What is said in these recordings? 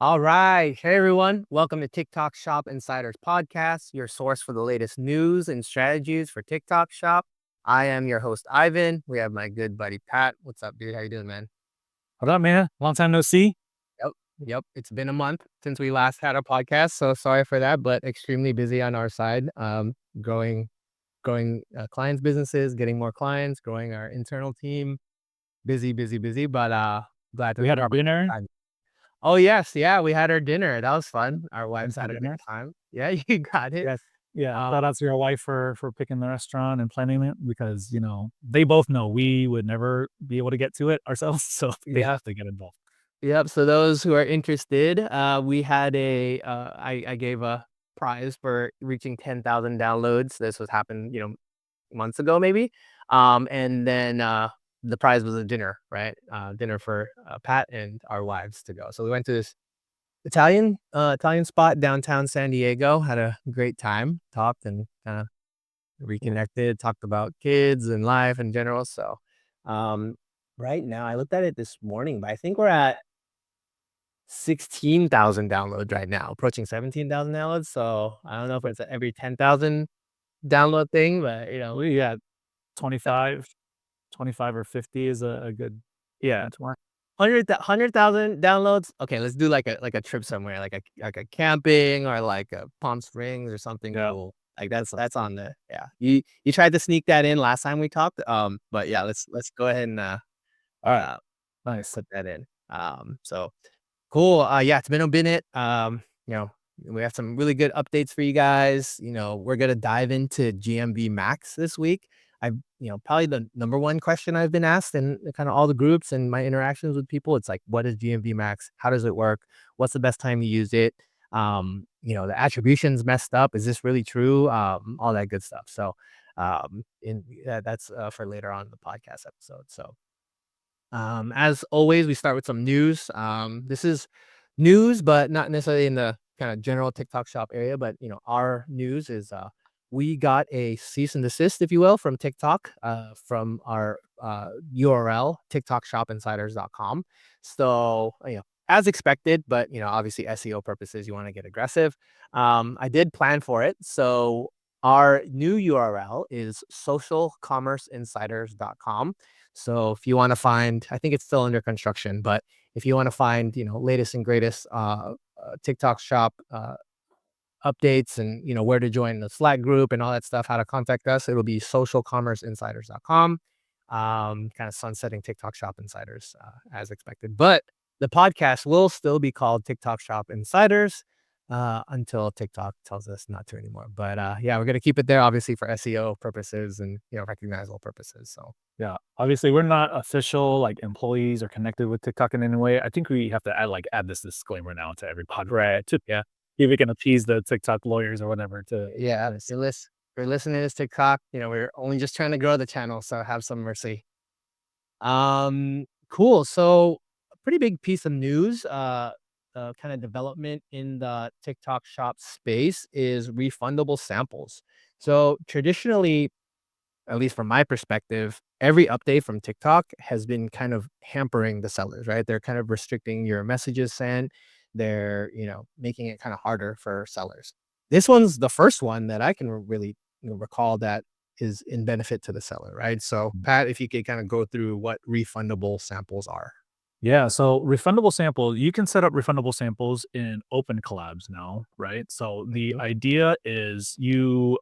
All right. Hey, everyone. Welcome to TikTok Shop Insiders Podcast, your source for the latest news and strategies for TikTok Shop. I am your host, Ivan. We have my good buddy, Pat. What's up, dude? How you doing, man? What up, man? Long time no see. Yep. Yep. It's been a month since we last had a podcast. So sorry for that, but extremely busy on our side. Growing clients' businesses, getting more clients, growing our internal team. Busy, busy, busy, but glad to We had our carve out dinner. time. Oh, yes. Yeah, we had our dinner. That was fun. Our wives Our had a good dinner. time. Yeah, you got it. Yes. Yeah. Uh, Shout out to your wife for picking the restaurant and planning it because they both know we would never be able to get to it ourselves, so they yeah. have to get involved. Yep. So those who are interested, we had I gave a prize for reaching 10,000 downloads. This was happened, months ago, maybe. And then the prize was a dinner, right? Dinner for Pat and our wives to go. So we went to this Italian spot downtown San Diego. Had a great time. Talked and kind of reconnected. Talked about kids and life in general. So, um, right now I looked at it this morning, but I think we're at 16,000 downloads right now, approaching 17,000 downloads. So I don't know if it's a every 10,000 download thing, but We had uh, 25, 25 or 50 is a good yeah, benchmark. 100,000 downloads. Okay, let's do like a trip somewhere, like a camping or like a Palm Springs or something Yeah. cool. Like that's on the yeah. You tried to sneak that in last time we talked. But yeah, let's go ahead and All right. uh Nice. put that in. So cool. Yeah, it's been a minute. We have some really good updates for you guys. We're gonna dive into GMV Max this week. Probably the number one question I've been asked in kind of all the groups and my interactions with people. It's like, what is GMV Max? How does it work? What's the best time to use it? The attribution's messed up. Is this really true? All that good stuff. So, that's for later on in the podcast episode. So, as always, we start with some news. This is news, but not necessarily in the kind of general TikTok shop area. But our news is we got a cease and desist, if you will, from TikTok, from our URL, TikTokShopInsiders.com. So as expected, but obviously SEO purposes, you want to get aggressive. I did plan for it, so our new URL is socialcommerceinsiders.com. So if you want to find, I think it's still under construction, but if you want to find, latest and greatest TikTok shop updates and where to join the Slack group and all that stuff, how to contact us, it'll be socialcommerceinsiders.com. Kind of sunsetting TikTok Shop Insiders as expected, but the podcast will still be called TikTok Shop Insiders until TikTok tells us not to anymore. But yeah, we're gonna keep it there, obviously for SEO purposes and recognizable purposes. So Yeah. Obviously, we're not official like employees or connected with TikTok in any way. I think we have to add this disclaimer now to every pod, right? To yeah, see if we can appease the TikTok lawyers or whatever to yeah. If you're listening to this TikTok, we're only just trying to grow the channel, so have some mercy. Cool. So a pretty big piece of news, kind of development in the TikTok shop space is refundable samples. So traditionally, at least from my perspective, every update from TikTok has been kind of hampering the sellers, right? They're kind of restricting your messages sent. They're, making it kind of harder for sellers. This one's the first one that I can really recall that is in benefit to the seller, right? So, Pat, if you could kind of go through what refundable samples are. Yeah, so refundable sample, you can set up refundable samples in open collabs now, right? So the Mhm. idea is you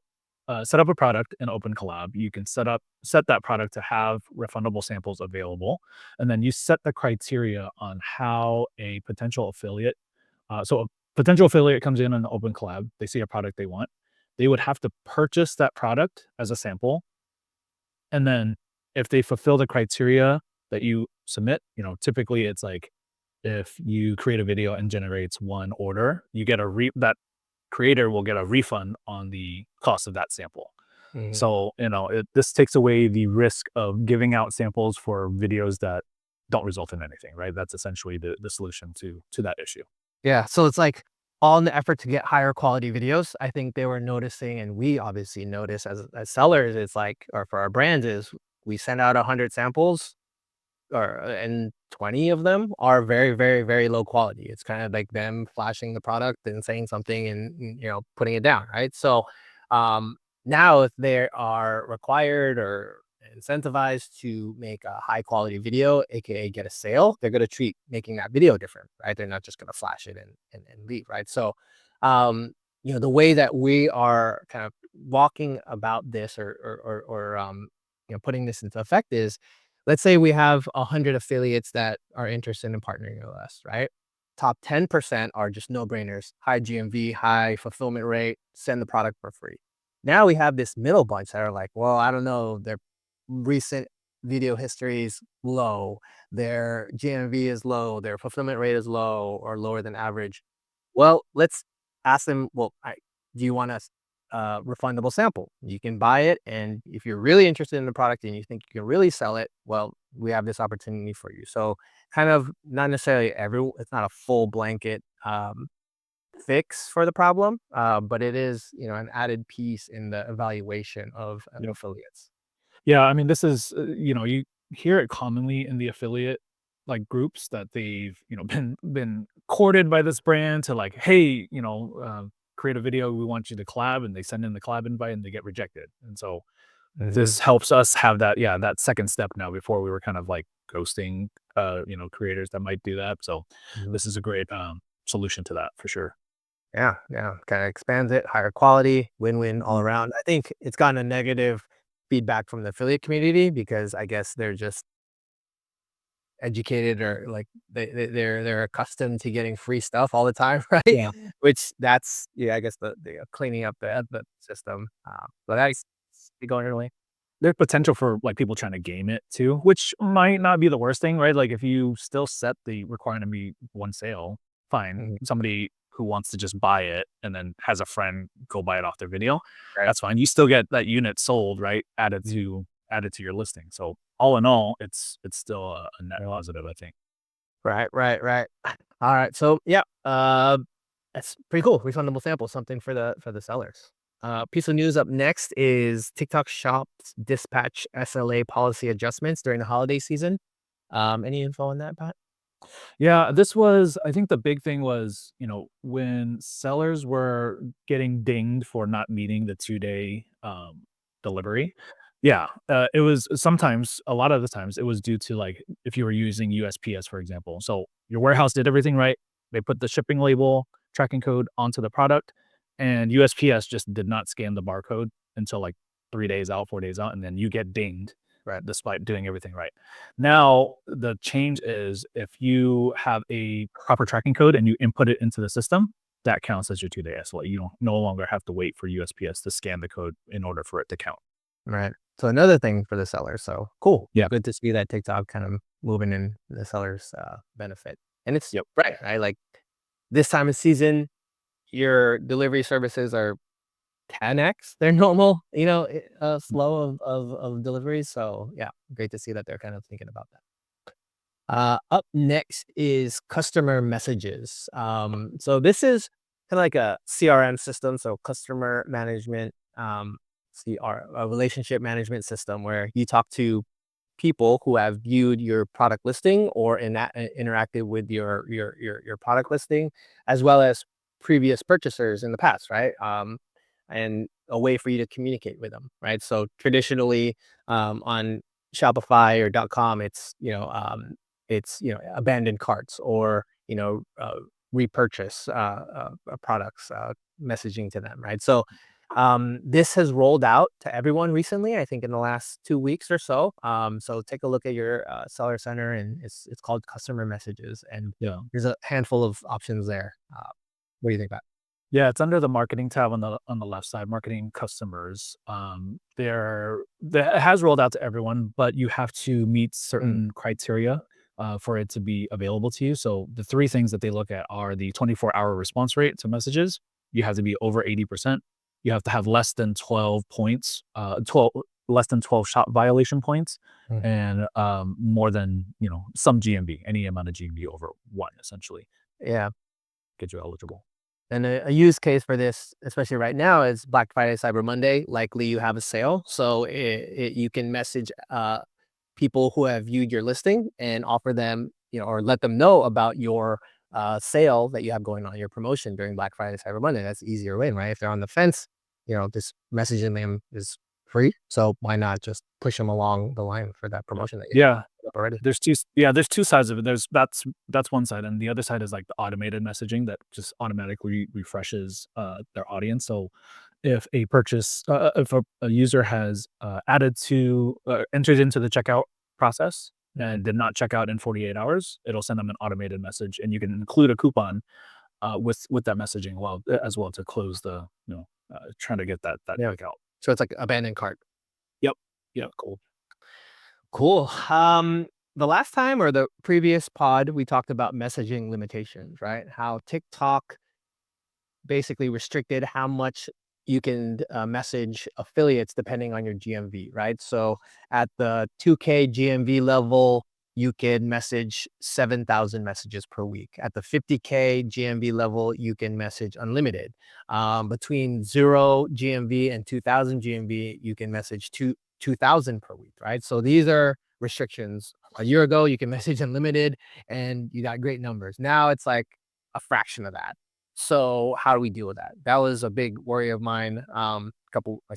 set up a product in open collab. You can set that product to have refundable samples available, and then you set the criteria on how a potential affiliate. So a potential affiliate comes in an open collab. They see a product they want. They would have to purchase that product as a sample, and then if they fulfill the criteria that you submit, typically it's like if you create a video and generates one order, you get that creator will get a refund on the cost of that sample. Mhm. So, this takes away the risk of giving out samples for videos that don't result in anything, right? That's essentially the solution to that issue. Yeah, so it's like all in the effort to get higher quality videos. I think they were noticing, and we obviously notice as sellers, it's like, or for our brands, is we send out 100 samples, and 20 of them are very, very, very low quality. It's kind of like them flashing the product and saying something and putting it down, right? So now if they are required or incentivized to make a high quality video, aka get a sale, they're going to treat making that video different, right? They're not just going to flash it and leave, right? So the way that we are kind of walking about this or putting this into effect is, let's say we have 100 affiliates that are interested in partnering with us, right? Top 10% are just no-brainers, high GMV, high fulfillment rate, send the product for free. Now we have this middle bunch that are like, well, I don't know, their recent video history is low, their GMV is low, their fulfillment rate is low or lower than average. Well, let's ask them, well, do you want a refundable sample? You can buy it, and if you're really interested in the product and you think you can really sell it, well, we have this opportunity for you. So kind of not necessarily it's not a full blanket fix for the problem, but it is, an added piece in the evaluation of Yep. affiliates. Yeah, I mean, this is, you hear it commonly in the affiliate like groups that they've, been courted by this brand to like, hey, create a video, we want you to collab, and they send in the collab invite and they get rejected. And so Mhm. this helps us have that, yeah, that second step now. Before we were kind of like ghosting creators that might do that. So Mhm. this is a great solution to that for sure. Yeah, yeah, kind of expands it, higher quality, win-win all Mhm. around. I think it's gotten a negative feedback from the affiliate community because I guess they're just educated or like they're accustomed to getting free stuff all the time, right? Yeah. Which that's yeah, I guess the cleaning up the system. But that's going your way. There's potential for, like, people trying to game it too, which might not be the worst thing, right? Like, if you still set the requirement to be 1 sale, fine. Mhm. Somebody who wants to just buy it and then has a friend go buy it off their video, Right. that's fine. You still get that unit sold, right? Mhm. Added to your listing. So, all in all, it's still a net positive, I think. Right, right, right. All right. So yeah, that's pretty cool. Refundable sample, something for the sellers. Piece of news up next is TikTok Shop's dispatch SLA policy adjustments during the holiday season. Any info on that, Pat? Yeah, this was I think the big thing was, when sellers were getting dinged for not meeting the 2-day, delivery. Yeah, it was sometimes a lot of the times, it was due to, like, if you were using USPS, for example. So, your warehouse did everything right. They put the shipping label, tracking code onto the product, and USPS just did not scan the barcode until, like, 3 days out, 4 days out, and then you get dinged, right, despite doing everything right. Now, the change is if you have a proper tracking code and you input it into the system, that counts as your 2-day SLA. You don't no longer have to wait for USPS to scan the code in order for it to count. Right. So another thing for the sellers. So cool. Yeah. Good to see that TikTok kind of moving in the sellers' benefit. And it's Yep. right. Like this time of season, your delivery services are 10x their normal, flow of deliveries. So yeah, great to see that they're kind of thinking about that. Up next is customer messages. So this is kind of like a CRM system, so customer management, a relationship management system where you talk to people who have viewed your product listing or interacted with your product listing, as well as previous purchasers in the past, right? And a way for you to communicate with them, right? So traditionally, on Shopify or .com, it's abandoned carts or repurchase products, messaging to them, right? So this has rolled out to everyone recently, I think in the last 2 weeks or so. So take a look at your seller center, and it's called Customer Messages, and Yeah. there's a handful of options there. What do you think about? Yeah, it's under the marketing tab on the left side, marketing customers. That has rolled out to everyone, but you have to meet Mm, certain criteria for it to be available to you. So the three things that they look at are the 24-hour response rate to messages. You have to be over 80%. You have to have less than 12 points, 12 less than 12 shop violation points, mm. and more than some GMV, any amount of GMV over one, essentially, Yeah. get you eligible. And a use case for this, especially right now, is Black Friday, Cyber Monday. Likely you have a sale, so you can message people who have viewed your listing and offer them or let them know about your sale that you have going on, your promotion during Black Friday, Cyber Monday. That's the easier way, right? If they're on the fence, just messaging them is free. So why not just push them along the line for that promotion that you Yeah. have up already? There's two sides of it. That's one side, and the other side is like the automated messaging that just automatically refreshes their audience. So if a user has entered into the checkout process and did not check out in 48 hours, it'll send them an automated message, and you can include a coupon with that messaging as well to close trying to get that Yeah. checkout. So it's like abandoned cart. Yep. Yeah. Cool. Cool. The last time or the previous pod, we talked about messaging limitations, right? How TikTok basically restricted how much you can message affiliates depending on your GMV, right? So at the 2K GMV level, you can message 7,000 messages per week. At the 50K GMV level, you can message unlimited. Between 0 GMV and 2,000 GMV, you can message 2,000 per week, right? So these are restrictions. A year ago, you can message unlimited and you got great numbers. Now it's like a fraction of that. So how do we deal with that? That was a big worry of mine a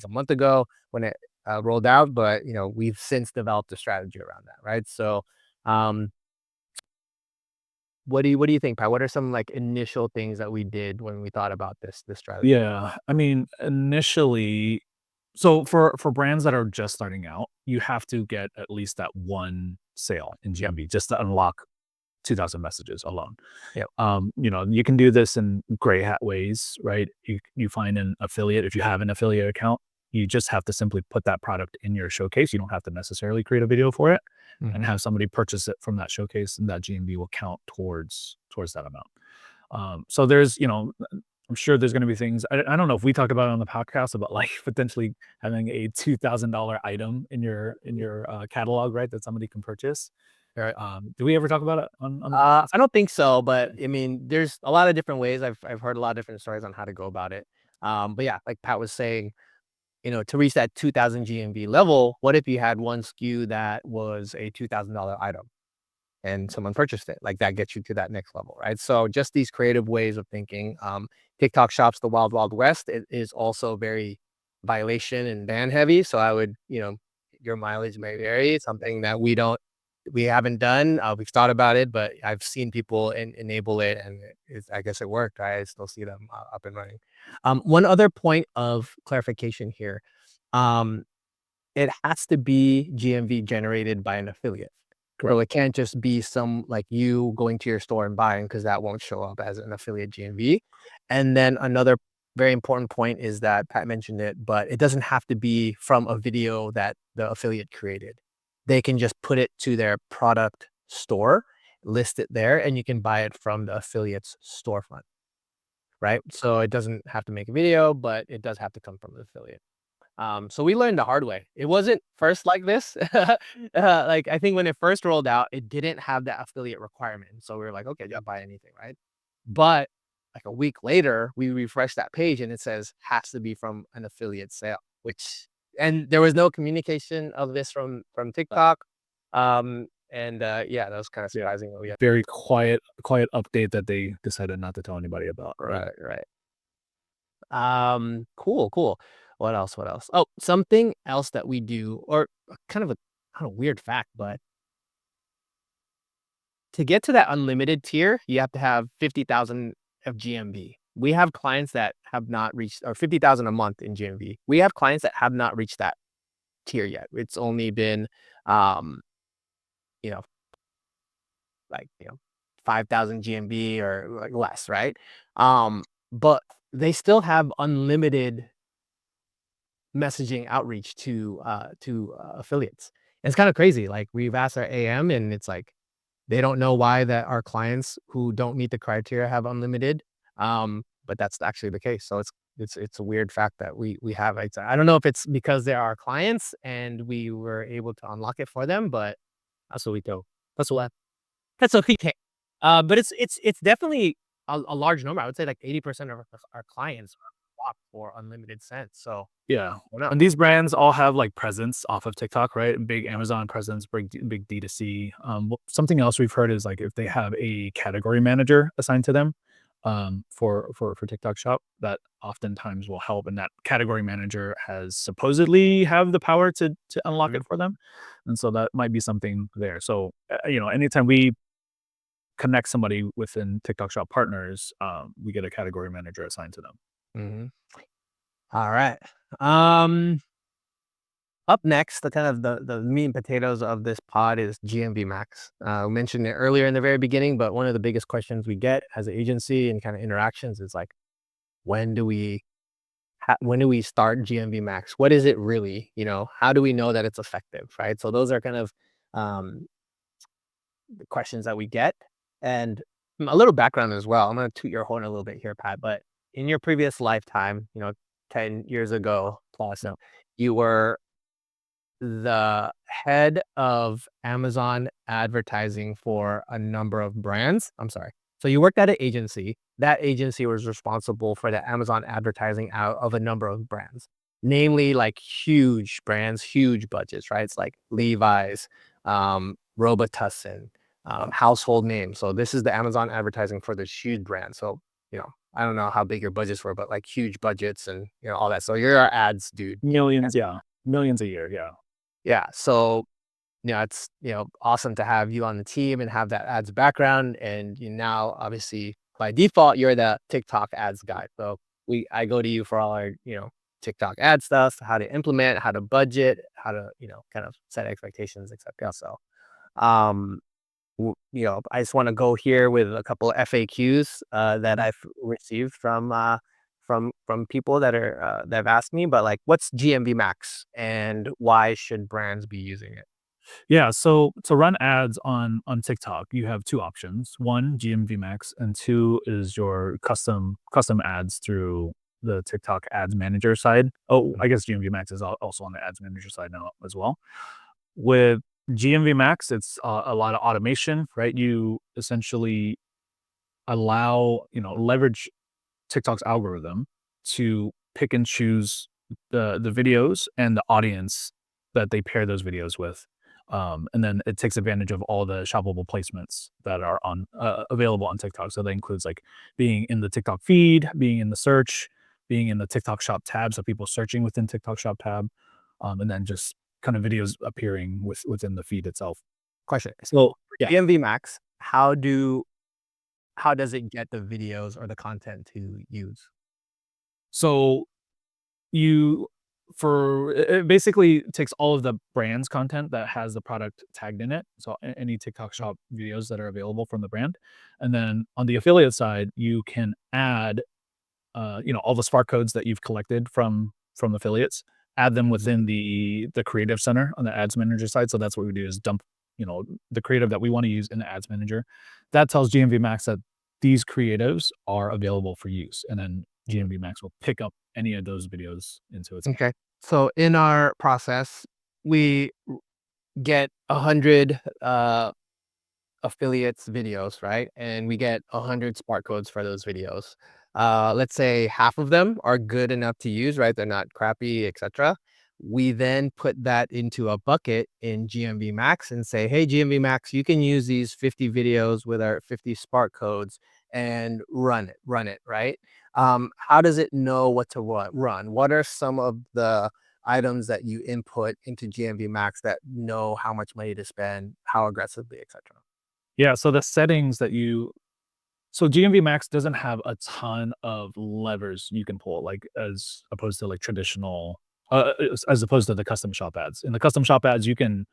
month ago when it rolled out, but we've since developed a strategy around that, right? So um, what do you think, Pat? What are some like initial things that we did when we thought about this strategy? Yeah, I mean, initially, so for brands that are just starting out, you have to get at least that one sale in Yep. GMV just to unlock 2,000 messages alone. Yep. You can do this in gray hat ways, right? You find an affiliate. If you have an affiliate account, you just have to simply put that product in your showcase. You don't have to necessarily create a video for it and Mhm. have somebody purchase it from that showcase, and that GMV will count towards that amount. So I'm sure there's going to be things. I don't know if we talk about it on the podcast about like potentially having a $2,000 item in your catalog, right? That somebody can purchase. Right. Do we ever talk about it on the I don't think so, but I mean, there's a lot of different ways. I've heard a lot of different stories on how to go about it. But yeah, like Pat was saying, to reach that 2,000 GMV level, what if you had one SKU that was a $2,000 item and someone purchased it? Like that gets you to that next level, right? So just these creative ways of thinking. TikTok Shop's the wild, wild west. It is also very violation and ban heavy. So I would, your mileage may vary. It's something that we haven't done. We've thought about it, but I've seen people enable it, and I guess it worked. I still see them up and running. One other point of clarification here. Um, it has to be GMV generated by an affiliate. So correct. it can't just be some like you going to your store and buying, because that won't show up as an affiliate GMV. And then another very important point is that Pat mentioned it, but it doesn't have to be from a video that the affiliate created. They can just put it to their product store, list it there, and you can buy it from the affiliate's storefront, right? So it doesn't have to make a video, but it does have to come from the affiliate. So we learned the hard way. It wasn't first like this. Like I think when it first rolled out, it didn't have that affiliate requirement. So we were like, okay, yeah, buy anything, right? But like a week later, we refreshed that page and it says has to be from an affiliate sale, and there was no communication of this from TikTok. Yeah, that was kind of Yeah. surprising. We had, Very quiet update that they decided not to tell anybody about. Right. right. Cool, cool. What else? What else? Oh, something else that we do, or kind of a kind of weird fact, but to get to that unlimited tier, you have to have 50,000 of GMV. We have clients that have not reached, or 50,000 a month in GMV. We have clients that have not reached that tier yet. It's only been, um, you know, like 5,000 GMV or like less, right? But they still have unlimited messaging outreach to affiliates. And it's kind of crazy. Like we've asked our AM, and it's like they don't know why that our clients who don't meet the criteria have unlimited. But that's actually the case. So it's a weird fact that we have. I don't know if it's because they're our clients and we were able to unlock it for them, but that's what we do. That's what that's what we think. But it's definitely a large number. I would say like 80% of our clients swap for unlimited cents. So Yeah. I don't know. And these brands all have like presence off of TikTok, right? Big Amazon presence, big D2C. Something else we've heard is like if they have a category manager assigned to them for TikTok Shop, that oftentimes will help. And that category manager has supposedly have the power to unlock Mhm. it for them. And so that might be something there. So anytime we connect somebody within TikTok Shop partners, we get a category manager assigned to them. Mhm. All right. Um, Up next, the kind of the meat and potatoes of this pod is GMV Max. We mentioned it earlier in the very beginning, but one of the biggest questions we get as an agency and kind of interactions is like, when do we when do we start GMV Max? What is it really? How do we know that it's effective, right? So those are kind of um, the questions that we get, and a little background as well. I'm going to toot your horn a little bit here, Pat. But in your previous lifetime, 10 years ago plus, Yeah. you were the head of Amazon advertising for a number of brands. I'm sorry. So you worked at an agency. That agency was responsible for the Amazon advertising out of a number of brands, namely like huge brands, huge budgets, right? It's like Levi's, Robitussin, household names. So this is the Amazon advertising for this huge brand. So, I don't know how big your budgets were, but like huge budgets and all that. So you're our ads dude. Millions, yeah. Millions a year, yeah. Yeah. So it's awesome to have you on the team and have that ads background. And you now obviously by default you're the TikTok ads guy. So I go to you for all our TikTok ad stuff, how to implement, how to budget, how to kind of set expectations, etc. So um I just want to go here with a couple of FAQs that Mhm. I've received from people that have asked me. But like, what's GMV Max and why should brands be using it? Yeah, so to run ads on TikTok, you have 2 options. 1, GMV Max, and 2 is your custom ads through the TikTok Ads Manager side. Oh, I guess GMV Max is also on the Ads Manager side now as well. With GMV Max, it's a lot of automation, right? You essentially leverage TikTok's algorithm to pick and choose the videos and the audience that they pair those videos with. And then it takes advantage of all the shoppable placements that are on available on TikTok. So that includes like being in the TikTok feed, being in the search, being in the TikTok Shop tab, so people searching within TikTok Shop tab, and then just kind of videos appearing within the feed itself. Question. So yeah, GMV Max, how does it get the videos or the content to use? so you for it basically takes all of the brand's content that has the product tagged in it, so any TikTok Shop videos that are available from the brand, and then on the affiliate side, you can add, all the Spark codes that you've collected from affiliates, add them Mhm. within the creative center on the ads manager side, so that's what we do is dump, the creative that we wanna use in the ads manager. That tells GMV Max that these creatives are available for use, and then GMV Max will pick up any of those videos into its. Okay. So in our process, we get 100 affiliates videos, right? And we get 100 smart codes for those videos. Let's say half of them are good enough to use, right? They're not crappy, etc. We then put that into a bucket in GMV Max and say, hey, GMV Max, you can use these 50 videos with our 50 Spark codes and run it, right? How does it know what to run? What are some of the items that you input into GMV Max that know how much money to spend, how aggressively, etc.? Yeah, so the settings that you so GMV Max doesn't have a ton of levers you can pull, like, as opposed to, like, traditional as opposed to the custom shop ads. In the custom shop ads, you can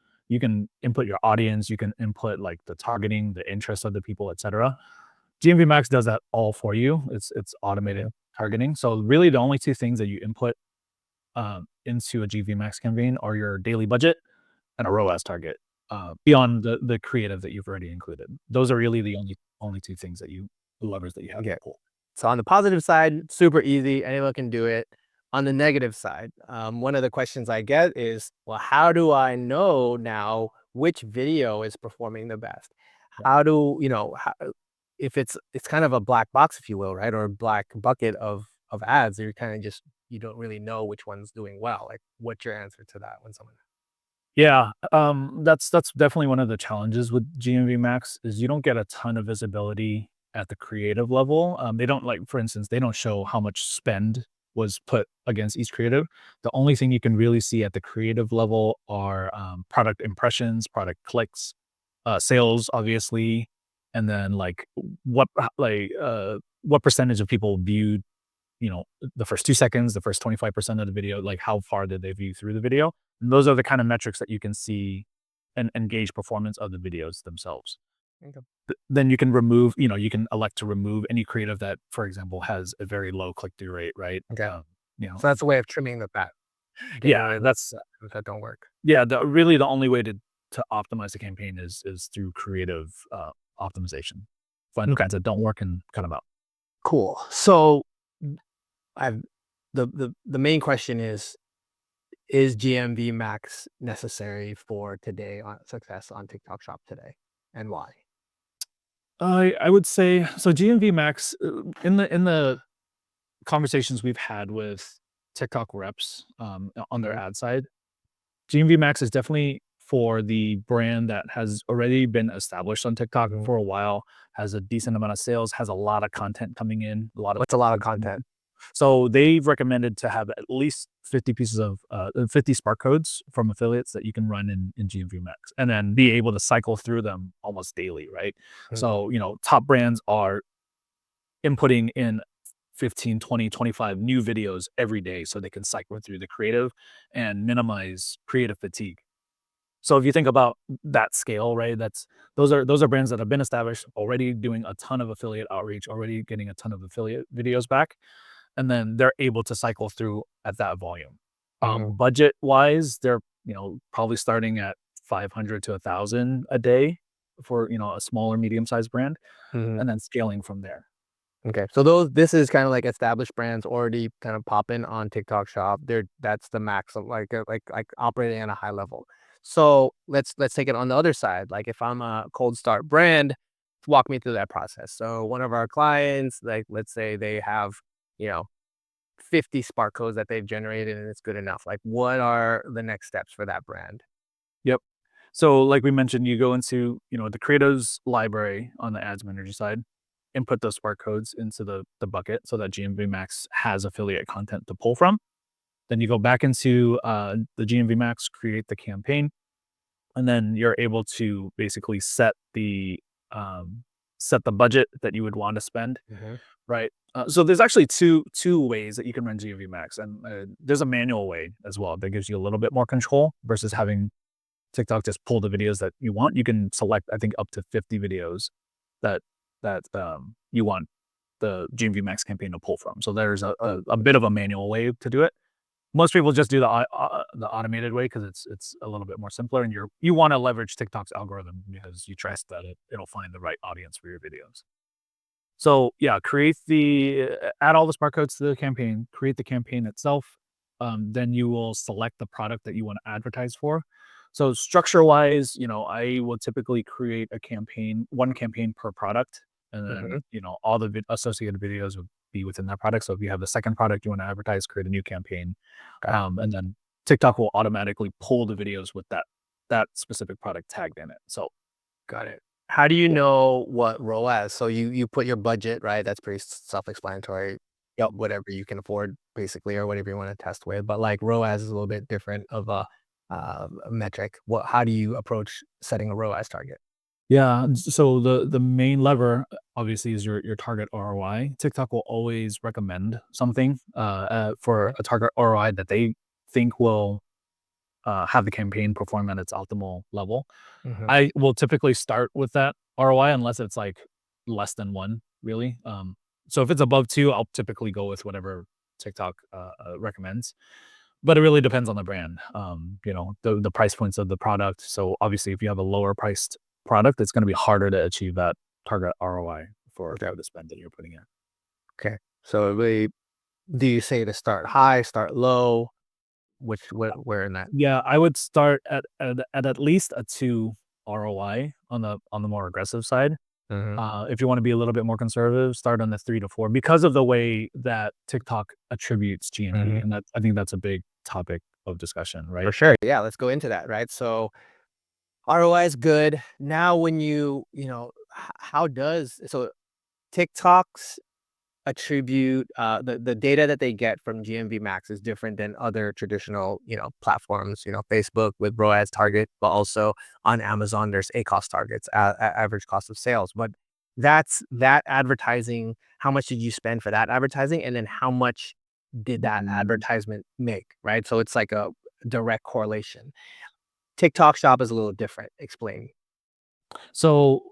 input your audience, you can input, like, the targeting, the interest of the people, etcetera. GMV Max does that all for you. It's Mhm. automated targeting. So, really, the only 2 things that you input, into a GMV Max campaign are your daily budget and a ROAS target, beyond the creative that you've already included. Those are really the only 2 things that you levers that you have to Okay. pull. So on the positive side, super easy. Anyone can do it. On the negative side, one of the questions I get is, well, how do I know now which video is performing the best? Yeah. How do if it's kind of a black box, if you will, right, or a black bucket of of ads, you're kind of just you don't really know which one's doing well. Like, what's your answer to that when someone? Yeah, that's definitely one of the challenges with GMV Max is you don't get a ton of visibility at the creative level. They don't like, for instance, they don't show how much spend was put against each creative. The only thing you can really see at the creative level are product impressions, product clicks, sales, obviously, and then what percentage of people viewed, the first 2 seconds, the first 25% of the video, like how far did they view through the video? And those are the kind of metrics that you can see and gauge performance of the videos themselves. Okay. Then you can remove, you can elect to remove any creative that, for example, has a very low click-through rate, right? Okay. You know, So that's a way of trimming the fat, getting yeah, rid of that's that don't work. yeah, really the only way to optimize the campaign is through creative optimization. Find the Okay. ones that don't work and cut them out. Cool. So I've the main question is GMV Max necessary for today on success on TikTok Shop today, and why? I would say so. GMV Max in the conversations we've had with TikTok reps on their Mhm, ad side, GMV Max is definitely for the brand that has already been established on TikTok mhm. for a while, has a decent amount of sales, has a lot of content coming in, a lot of What's a lot of content? so they've recommended to have at least 50 pieces of 50 Spark codes from affiliates that you can run in GMV Max and then be able to cycle through them almost daily, right? Mhm, So, top brands are inputting in 15, 20, 25 new videos every day so they can cycle through the creative and minimize creative fatigue. So if you think about that scale, right? Those are brands that have been established, already doing a ton of affiliate outreach, already getting a ton of affiliate videos back, and then they're able to cycle through at that volume. mhm, Budget wise, they're probably starting at 500 to 1,000 a day for a smaller medium sized brand, mhm. and then scaling from there. Okay, so those this is kinda like established brands already kind of popping on TikTok Shop. That's the max of like operating at a high level. So let's take it on the other side. Like if I'm a cold start brand, walk me through that process. So one of our clients, like let's say they have, you know, 50 Spark codes that they've generated and it's good enough. Like what are the next steps for that brand? Yep. So, like we mentioned, you go into, the creatives library on the ads manager side, input those Spark codes into the bucket so that GMV Max has affiliate content to pull from. Then you go back into the GMV Max, create the campaign, and then you're able to basically um, set the budget that you would want to spend. Mhm, Right. So there's actually two ways that you can run GMV Max, and there's a manual way as well that gives you a little bit more control versus having TikTok just pull the videos that you want. You can select, I think, up to 50 videos that you want the GMV Max campaign to pull from. So there's a bit of a manual way to do it. Most people just do the automated way because it's a little bit more simpler, and you want to leverage TikTok's algorithm because you trust that it'll find the right audience for your videos. So yeah, add all the smart codes to the campaign, create the campaign itself. Then you will select the product that you want to advertise for. So structure wise, I will typically create one campaign per product, and mhm, then all the associated videos would be within that product. So if you have the second product you want to advertise, create a new campaign, okay, and then TikTok will automatically pull the videos with that specific product tagged in it. So got it. How do you yeah, know what ROAS? So you put your budget, right? That's pretty self-explanatory. yep. Whatever you can afford, basically, or whatever you want to test with. But like ROAS is a little bit different of a metric. How do you approach setting a ROAS target? Yeah, so the main lever obviously is your target ROI. TikTok will always recommend something for Okay. a target ROI that they think will have the campaign perform at its optimal level. Hmm. I will typically start with that ROI unless it's like less than one, really. So if it's above two, I'll typically go with whatever TikTok recommends. But it really depends on the brand, the price points of the product. So obviously, if you have a lower priced product, it's going to be harder to achieve that target ROI Okay. for the spend that you're putting in. Okay. So really, do you say to start high, start low? Where in that? Yeah, I would start at least a two ROI on the more aggressive side. If you want to be a little bit more conservative, start on the 3 to 4 because of the way that TikTok attributes GMV, and I think that's a big topic of discussion, For right? sure. Yeah, let's go into that, right? So ROI is good. Now when how does TikToks attribute the data that they get from GMV Max is different than other traditional, platforms, Facebook with ROAS target, but also on Amazon, there's ACoS targets, average cost of sales. But that's that advertising. How much did you spend for that advertising? And then how much did that advertisement make? Right. So it's like a direct correlation. TikTok shop is a little different. Explain. So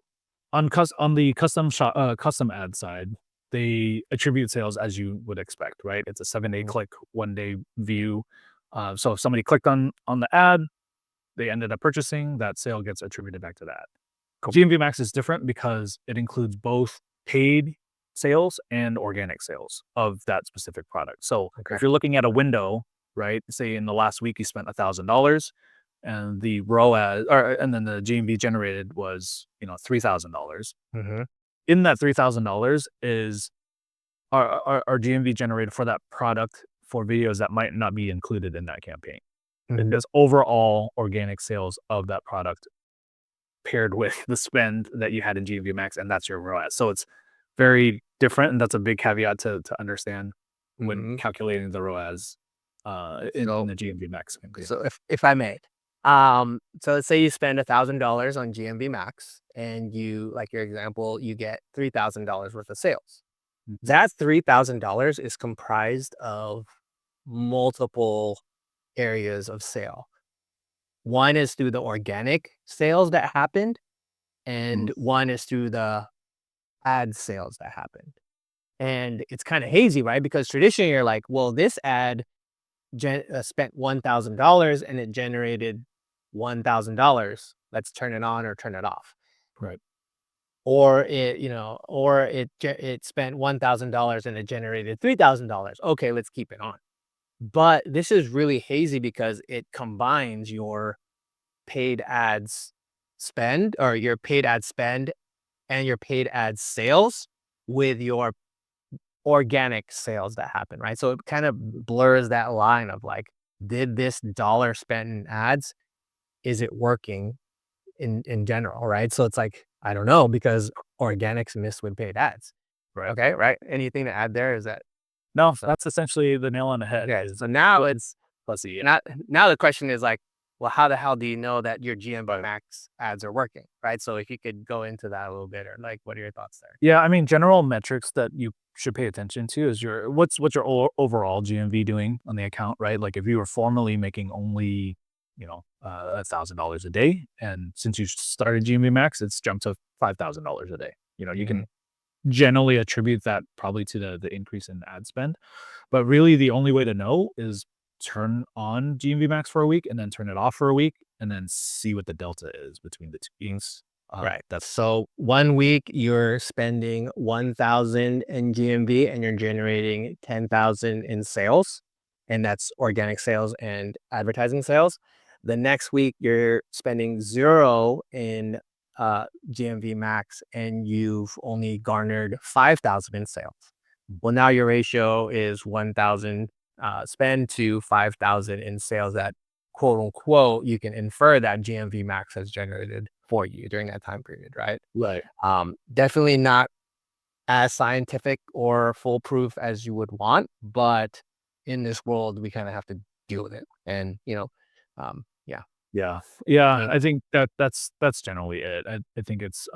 on the custom ad side, they attribute sales as you would expect, right? It's a 7-day Mhm. click, 1-day view. So if somebody clicked on the ad, they ended up purchasing, that sale gets attributed back to that. Cool. GMV Max is different because it includes both paid sales and organic sales of that specific product. So Okay. if you're looking at a window, right? Say in the last week you spent $1,000 and the ROAS and then the GMV generated was, $3,000. Hmm. In that $3,000 is our GMV generated for that product for videos that might not be included in that campaign. Hmm. It's overall organic sales of that product paired with the spend that you had in GMV Max, and that's your ROAS. So it's very different, and that's a big caveat to understand when Hmm. calculating the ROAS in So the GMV Max campaign. So if I may, so let's say you spend $1,000 on GMV Max, and like your example, you get $3,000 worth of sales. Mm. That $3,000 is comprised of multiple areas of sale. One is through the organic sales that happened, and one is through the ad sales that happened. And it's kind of hazy, right? Because traditionally you're like, well, this ad spent $1,000 and it generated $1,000. Let's turn it on or turn it off. Right. Or it spent $1,000 and it generated $3,000. Okay, let's keep it on. But this is really hazy because it combines your paid ads your paid ad spend and your paid ad sales with your organic sales that happen, right? So it kind of blurs that line of like, did this dollar spent in ads, is it working in general, right? So it's like, I don't know, because organics miss with paid ads. Right. Okay, right? Anything to add there? Is that No, so? that's essentially the nail on the head. Okay, Is so now it's fuzzy. not now the question is like, well, how the hell do you know that your GM Max ads are working, right? So if you could go into that a little bit, or like, what are your thoughts there? Yeah, I mean, general metrics that you should pay attention to is what's your overall GMV doing on the account, right? Like if you were formerly making only, $1,000 a day, and since you started GMV Max, it's jumped to $5,000 a day. You Mhm. can generally attribute that probably to the increase in ad spend, but really the only way to know is turn on GMV Max for a week and then turn it off for a week and then see what the delta is between the two weeks. Right. That's So 1 week you're spending 1,000 in GMV and you're generating 10,000 in sales, and that's organic sales and advertising sales. The next week you're spending 0 in GMV Max and you've only garnered 5,000 in sales. Well, now your ratio is 1,000 spend to 5,000 in sales that, quote unquote, you can infer that GMV Max has generated for you during that time period, right? right. Definitely not as scientific or foolproof as you would want, but in this world, we kind of have to deal with it. And, yeah. Yeah. Yeah, Uh, I think that's generally it. I think it's,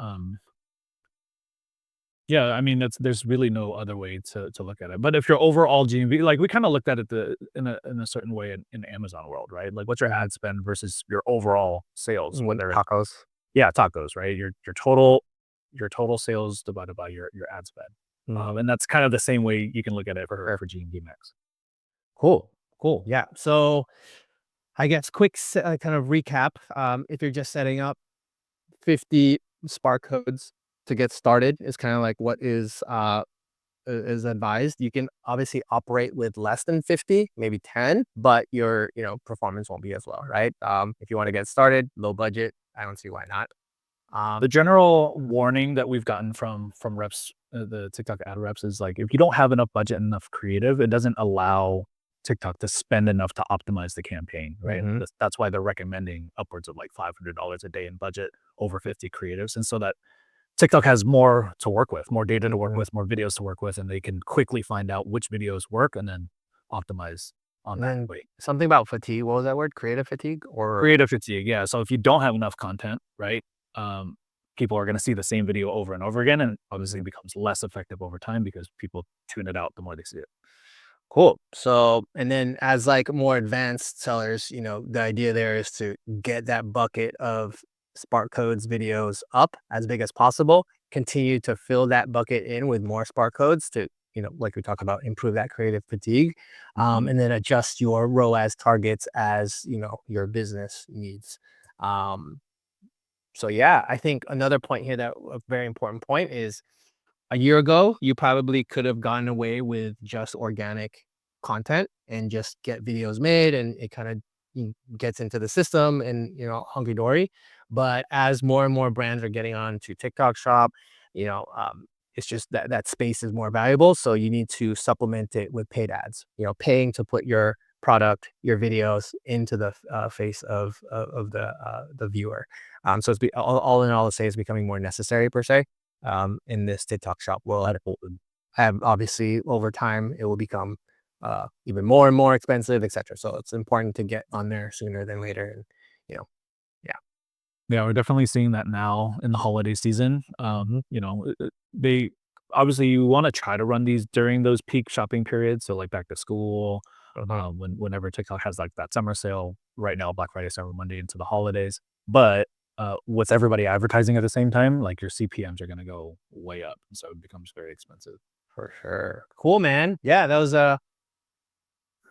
yeah, I mean, there's really no other way to look at it. But if your overall GMV, like we kinda looked at it in a certain way in Amazon world, right? Like, what's your ad spend versus your overall sales, whether it's Tacos. yeah, tacos, right? Your total sales divided by your ad spend. Mhm. And that's kind of the same way you can look at it for Sure. for GMV Max. Cool. Cool. Yeah. So I guess quick kind of recap. If you're just setting up 50 Spark codes to get started is kind of like what is advised. You can obviously operate with less than 50, maybe 10, but your, performance won't be as well, right? If you want to get started, low budget, I don't see why not. The general warning that we've gotten from reps, the TikTok ad reps is like, if you don't have enough budget, enough creative, it doesn't allow TikTok to spend enough to optimize the campaign, right? Mhm. That's why they're recommending upwards of like $500 a day in budget over 50 creatives. And so that TikTok has more to work with, more data to work Mhm. with, more videos to work with, and they can quickly find out which videos work and then optimize on And that then way. something about fatigue. What was that word? Creative fatigue or Creative fatigue, yeah. So if you don't have enough content, right, um, people are gonna see the same video over and over again, and obviously it becomes less effective over time because people tune it out the more they see it. cool. So, and then as like more advanced sellers, the idea there is to get that bucket of Spark Codes videos up as big as possible, continue to fill that bucket in with more Spark Codes to, like we talk about, improve that creative fatigue, Mhm. and then adjust your ROAS targets as, your business needs. Um, so yeah, I think another point here, that a very important point is, a year ago, you probably could have gotten away with just organic content and just get videos made, and it kind of gets into the system and, hunky dory. But as more and more brands are getting on to TikTok Shop, it's just that space is more valuable. So you need to supplement it with paid ads, paying to put your product, your videos into the face of the viewer. So all in all, to say, it's becoming more necessary per se, in this TikTok Shop world. And obviously, over time, it will become even more and more expensive, etc. So it's important to get on there sooner than later. And you know, yeah. Yeah, we're definitely seeing that now in the holiday season. Mhm. They obviously you wanna try to run these during those peak shopping periods, so, like, back to school, Uh-huh. whenever TikTok has, like, that summer sale, right now, Black Friday, Cyber Monday into the holidays, but, with everybody advertising at the same time, like, your CPMs are gonna go way up, so it becomes very expensive. For sure. Cool, man. Yeah, that was a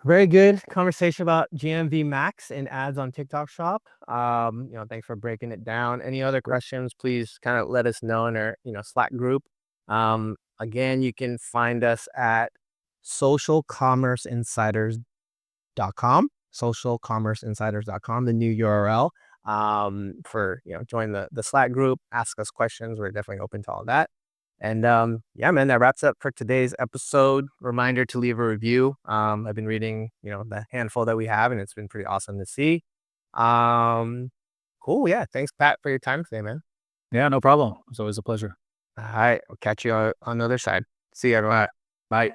very good conversation about GMV Max and ads on TikTok Shop. Thanks for breaking it down. Any other questions, please kind of let us know in our, Slack group. Again, you can find us at socialcommerceinsiders.com, socialcommerceinsiders.com, the new URL. For, join the Slack group, ask us questions. We're definitely open to all that. And yeah, man, that wraps up for today's episode. Reminder to leave a review. I've been reading, the handful that we have, and it's been pretty awesome to see. Um, cool. Yeah. Thanks, Pat, for your time today, man. Yeah, no problem. It's always a pleasure. All right. I'll catch you on the other side. See you, everyone. Bye.